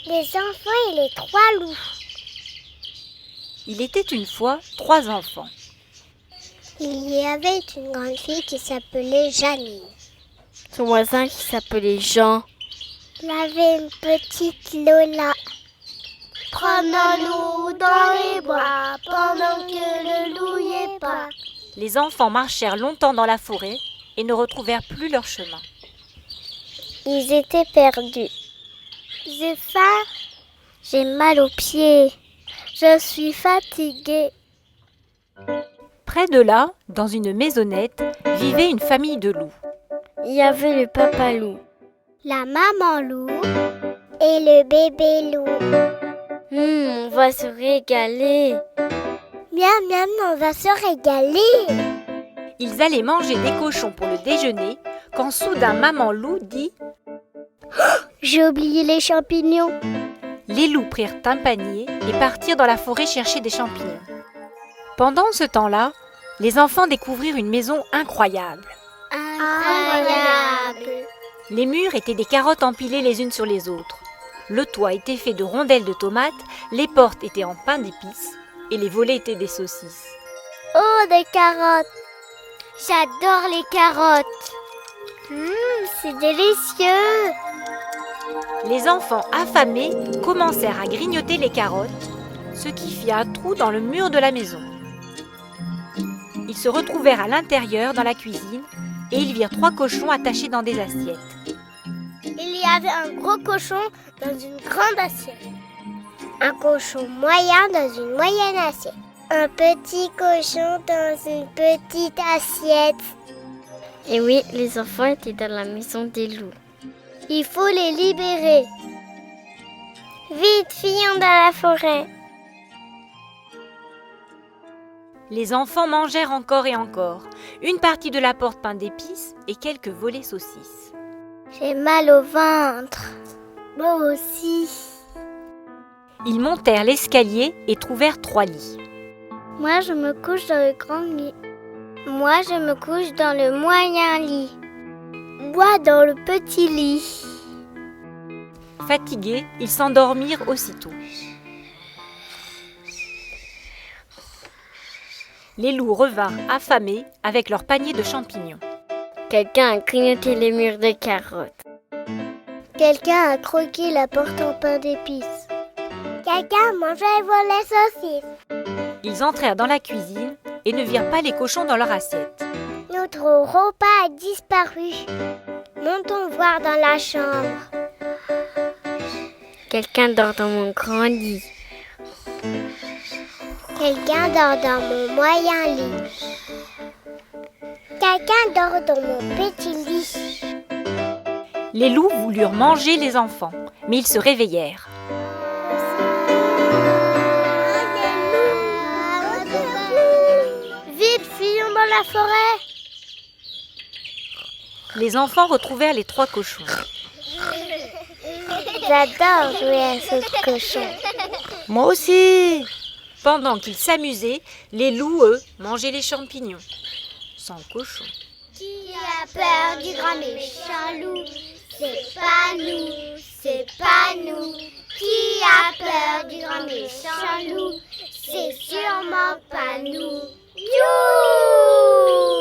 Les enfants et les 3 loups. Il était une fois 3 enfants. Il y avait une grande fille qui s'appelait Janine. Son voisin qui s'appelait Jean. Il avait une petite Lola. Promenons-nous dans les bois pendant que le loup y est pas. Les enfants marchèrent longtemps dans la forêt et ne retrouvèrent plus leur chemin. Ils étaient perdus. J'ai faim. J'ai mal aux pieds. Je suis fatiguée. Près de là, dans une maisonnette, vivait une famille de loups. Il y avait le papa loup. La maman loup et le bébé loup. On va se régaler. Miam, miam, on va se régaler. Ils allaient manger des cochons pour le déjeuner quand soudain maman loup dit « J'ai oublié les champignons. » Les loups prirent un panier et partirent dans la forêt chercher des champignons. Pendant ce temps-là, les enfants découvrirent une maison incroyable. Incroyable. Les murs étaient des carottes empilées les unes sur les autres. Le toit était fait de rondelles de tomates, les portes étaient en pain d'épices et les volets étaient des saucisses. Oh, des carottes. J'adore les carottes. C'est délicieux. Les enfants affamés commencèrent à grignoter les carottes, ce qui fit un trou dans le mur de la maison. Ils se retrouvèrent à l'intérieur dans la cuisine et ils virent 3 cochons attachés dans des assiettes. Il y avait un gros cochon dans une grande assiette. Un cochon moyen dans une moyenne assiette. Un petit cochon dans une petite assiette. Et oui, les enfants étaient dans la maison des loups. Il faut les libérer. Vite, fuyons dans la forêt. Les enfants mangèrent encore et encore, une partie de la porte pain d'épices et quelques volets saucisses. J'ai mal au ventre. Moi aussi. Ils montèrent l'escalier et trouvèrent 3 lits. Moi, je me couche dans le grand lit. Moi, je me couche dans le moyen lit. Moi, dans le petit lit. Fatigués, ils s'endormirent aussitôt. Les loups revinrent affamés avec leur panier de champignons. Quelqu'un a grignoté les murs de carottes. Quelqu'un a croqué la porte en pain d'épices. Quelqu'un a mangé et volé saucisses. Ils entrèrent dans la cuisine et ne virent pas les cochons dans leur assiette. Notre repas a disparu. Montons voir dans la chambre. Quelqu'un dort dans mon grand lit. Quelqu'un dort dans mon moyen lit. Quelqu'un dort dans mon petit lit. Les loups voulurent manger les enfants, mais ils se réveillèrent. Vite, fuyons dans la forêt. Les enfants retrouvèrent les 3 cochons. J'adore jouer à ce cochon. Moi aussi. Pendant qu'ils s'amusaient, les loups, eux, mangeaient les champignons. Sans cochon. Qui a peur du grand méchant loup? C'est pas nous, c'est pas nous. Qui a peur du grand méchant loup? C'est sûrement pas nous. Youhou!